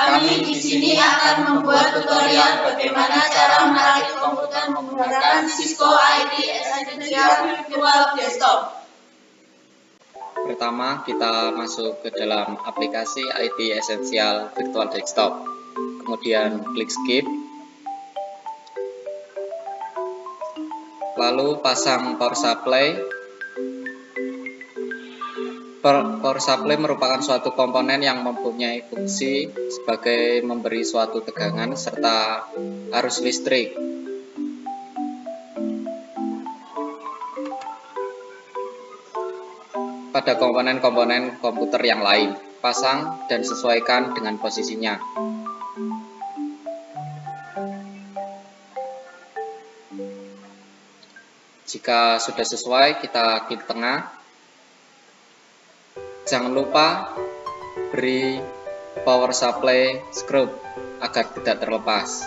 Kami di sini akan membuat tutorial bagaimana cara merakit komputer menggunakan Cisco IT Essential Virtual Desktop. Pertama, kita masuk ke dalam aplikasi IT Essential Virtual Desktop. Kemudian klik skip. Lalu pasang power supply. Power supply merupakan suatu komponen yang mempunyai fungsi sebagai memberi suatu tegangan serta arus listrik. Pada komponen-komponen komputer yang lain, pasang dan sesuaikan dengan posisinya. Jika sudah sesuai, kita klik tengah. Jangan lupa beri power supply screw agar tidak terlepas.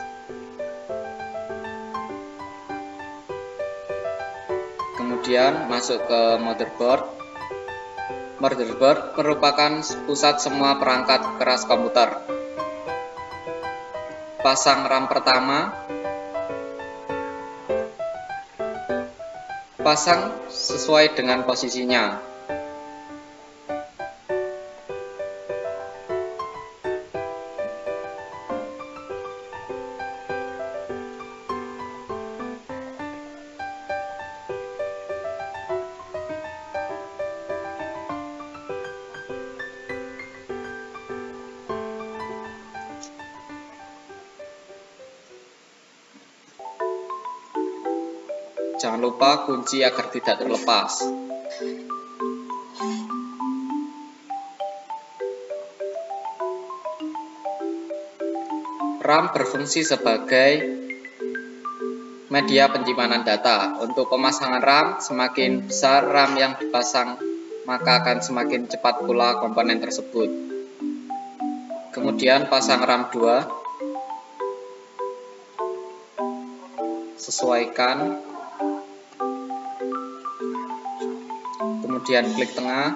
Kemudian masuk ke motherboard. Motherboard merupakan pusat semua perangkat keras komputer. Pasang RAM pertama. Pasang sesuai dengan posisinya. Jangan lupa kunci agar tidak terlepas. RAM berfungsi sebagai media penyimpanan data. Untuk pemasangan RAM, semakin besar RAM yang dipasang, maka akan semakin cepat pula komponen tersebut. Kemudian pasang RAM 2. Sesuaikan. Kemudian klik tengah.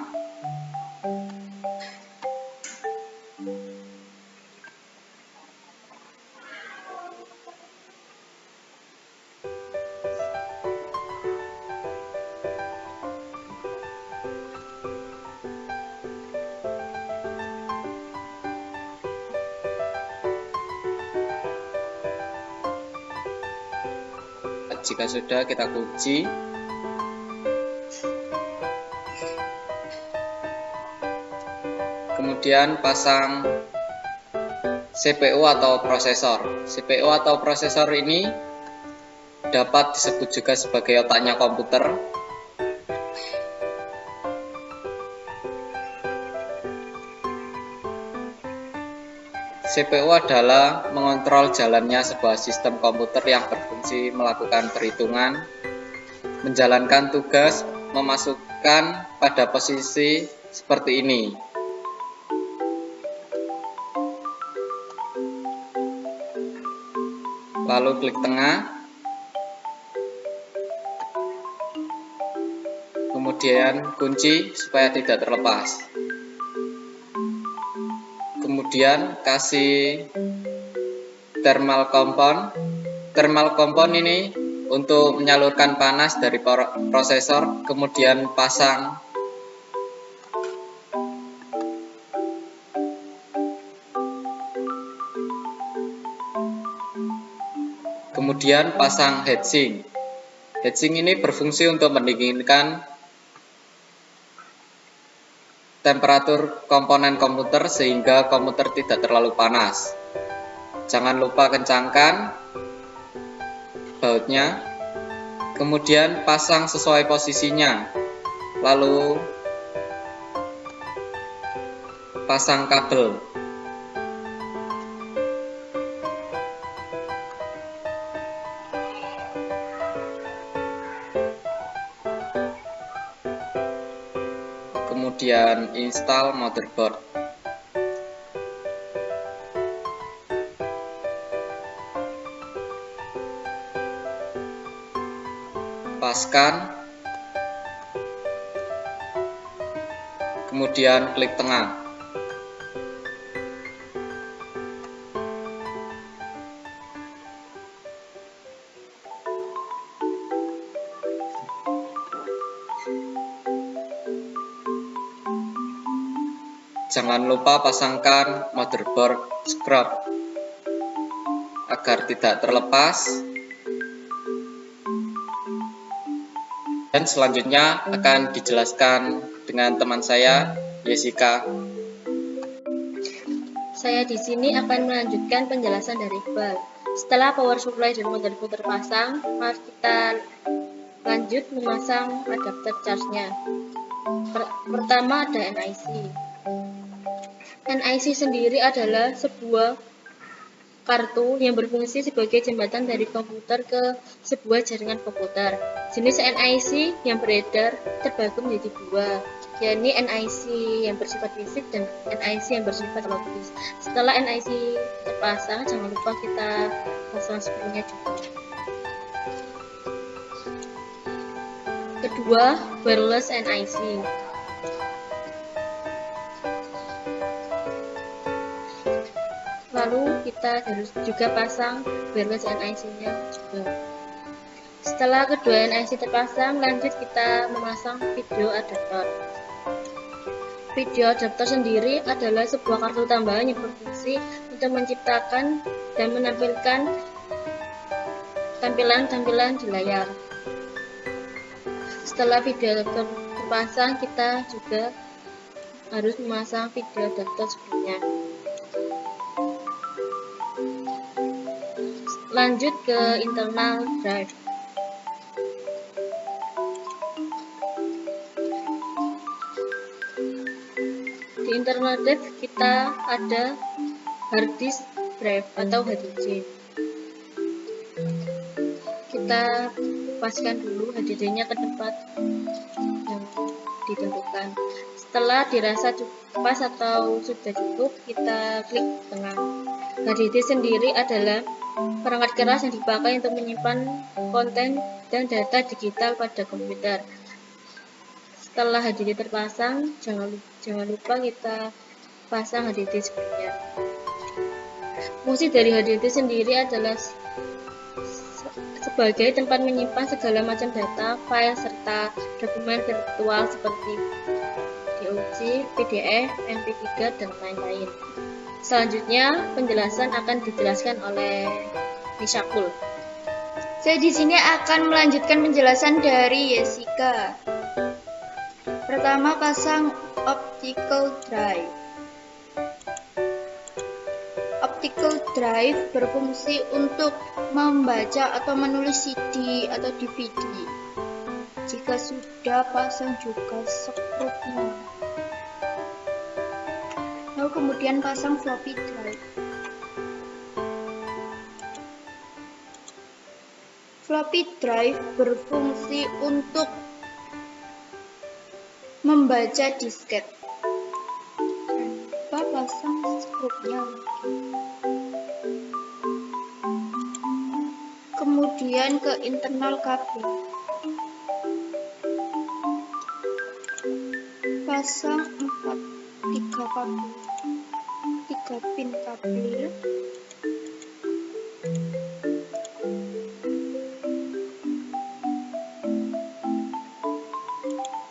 Jika sudah, kita kunci. Kemudian pasang CPU atau prosesor. CPU atau prosesor ini dapat disebut juga sebagai otaknya komputer. CPU adalah mengontrol jalannya sebuah sistem komputer yang berfungsi melakukan perhitungan, menjalankan tugas, memasukkan pada posisi seperti ini. Lalu klik tengah. Kemudian kunci supaya tidak terlepas. Kemudian kasih thermal compound. Thermal compound ini untuk menyalurkan panas dari prosesor. Kemudian pasang heatsink. Heatsink ini berfungsi untuk mendinginkan temperatur komponen komputer sehingga komputer tidak terlalu panas. Jangan lupa kencangkan bautnya. Kemudian pasang sesuai posisinya. Lalu pasang kabel. Kemudian install motherboard. Lepaskan. Kemudian klik tengah. Jangan lupa pasangkan motherboard scrub agar tidak terlepas. Dan selanjutnya akan dijelaskan dengan teman saya, Jessica. Saya di sini akan melanjutkan penjelasan dari Iqbal. Setelah power supply dan motherboard terpasang, mari kita lanjut memasang adapter charge-nya. Pertama ada NIC. NIC sendiri adalah sebuah kartu yang berfungsi sebagai jembatan dari komputer ke sebuah jaringan komputer. Jenis NIC yang beredar terbagi menjadi dua, yakni NIC yang bersifat fisik dan NIC yang bersifat logis. Setelah NIC terpasang, jangan lupa kita pasang springnya juga. Kedua, wireless NIC. Lalu kita harus juga pasang wireless NIC-nya juga. Setelah kedua NIC terpasang, lanjut kita memasang video adapter. Video adapter sendiri adalah sebuah kartu tambahan yang berfungsi untuk menciptakan dan menampilkan tampilan-tampilan di layar. Setelah video adapter terpasang, kita juga harus memasang video adapter sebelumnya. Lanjut ke internal drive. Di internal drive kita ada hard disk drive atau HDD. Kita paskan dulu HDD-nya ke tempat yang ditentukan. Setelah dirasa pas atau sudah cukup, kita klik tengah. HDD sendiri adalah perangkat keras yang dipakai untuk menyimpan konten dan data digital pada komputer. Setelah HDD terpasang, jangan lupa kita pasang HDD sebelumnya. Fungsi dari HDD sendiri adalah sebagai tempat menyimpan segala macam data, file, serta dokumen virtual seperti DOC, PDF, MP3, dan lain-lain. Selanjutnya, penjelasan akan dijelaskan oleh Nishakul. Saya di sini akan melanjutkan penjelasan dari Jessica. Pertama, pasang optical drive. Optical drive berfungsi untuk membaca atau menulis CD atau DVD. Jika sudah, pasang juga skrupnya. Lalu kemudian pasang floppy drive. Floppy drive berfungsi untuk membaca disket. Tanpa pasang skrupnya lagi. Kemudian ke internal kabel. Pasang 3 pin kabel.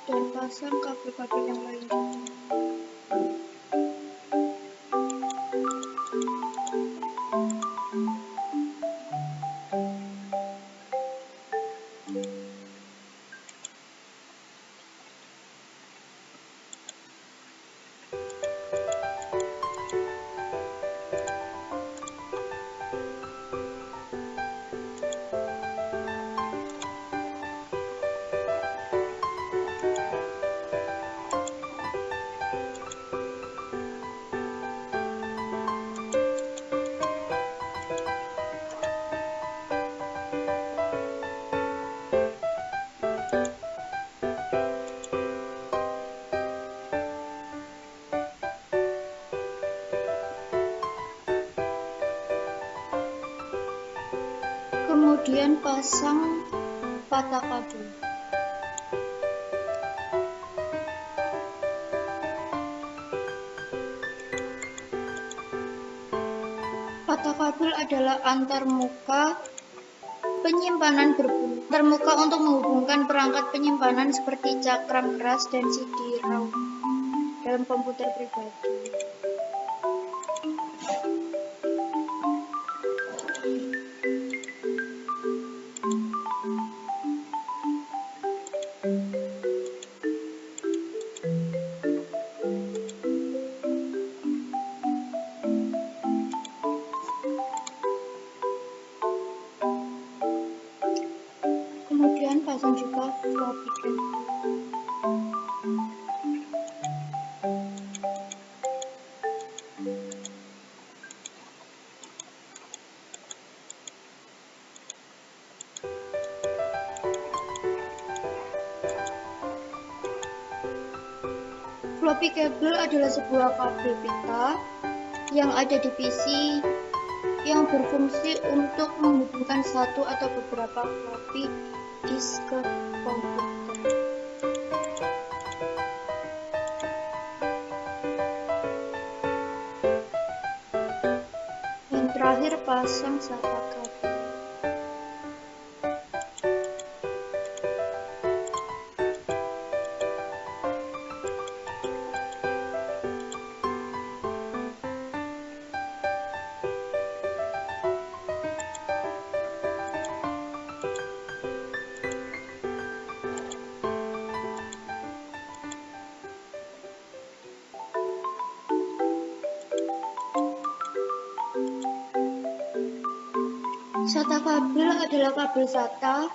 Dan pasang kabel-kabel yang lain juga. Kemudian pasang patah kabel. Patah kabel adalah antarmuka penyimpanan antarmuka untuk menghubungkan perangkat penyimpanan seperti cakram keras dan CD-ROM dalam komputer pribadi. Kemudian pasang juga floppy cable. Floppy cable adalah sebuah kabel pita yang ada di PC yang berfungsi untuk menghubungkan satu atau beberapa floppy disk ke komputer. Dan terakhir pasang SATA kabel. SATA kabel adalah kabel SATA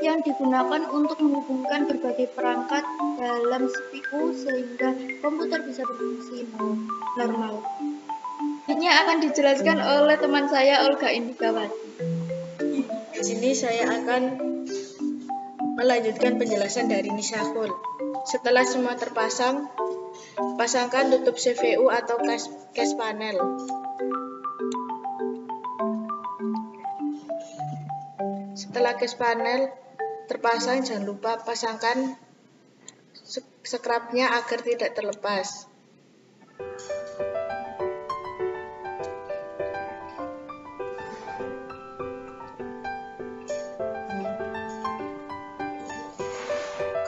yang digunakan untuk menghubungkan berbagai perangkat dalam CPU sehingga komputer bisa berfungsi normal. Selanjutnya akan dijelaskan oleh teman saya Olga Indikawati. Di sini saya akan melanjutkan penjelasan dari Nisahul. Setelah semua terpasang, pasangkan tutup CPU atau case panel. Setelah case panel terpasang, jangan lupa pasangkan scrubnya agar tidak terlepas.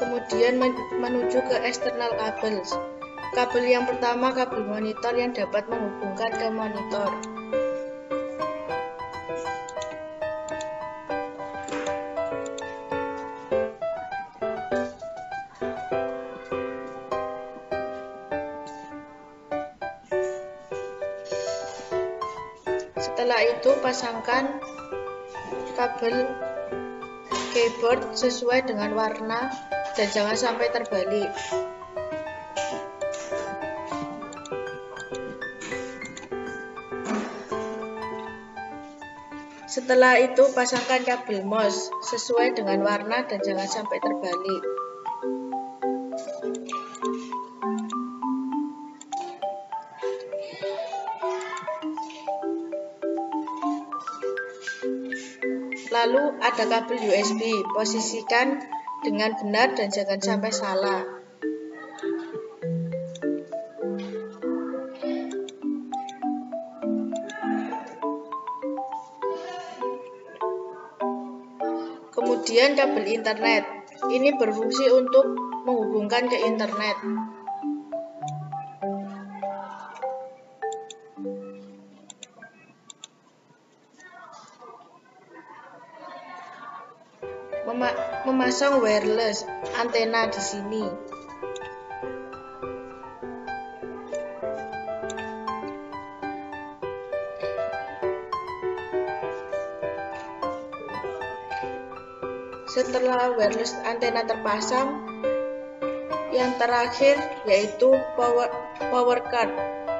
Kemudian menuju ke external cables. Kabel yang pertama kabel monitor yang dapat menghubungkan ke monitor. Setelah itu pasangkan kabel keyboard sesuai dengan warna dan jangan sampai terbalik. Setelah itu pasangkan kabel mouse sesuai dengan warna dan jangan sampai terbalik. Lalu ada kabel USB, posisikan dengan benar dan jangan sampai salah. Kemudian kabel internet, ini berfungsi untuk menghubungkan ke internet. Memasang wireless antena di sini. Setelah wireless antena terpasang, yang terakhir yaitu power card,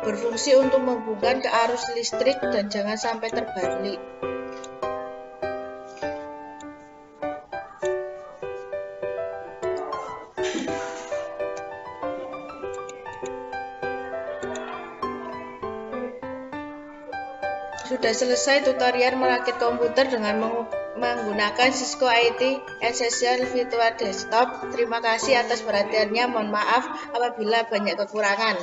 berfungsi untuk menghubungkan ke arus listrik dan jangan sampai terbalik. Sudah selesai tutorial merakit komputer dengan menggunakan Cisco IT Essential Virtual Desktop. Terima kasih atas perhatiannya. Mohon maaf apabila banyak kekurangan.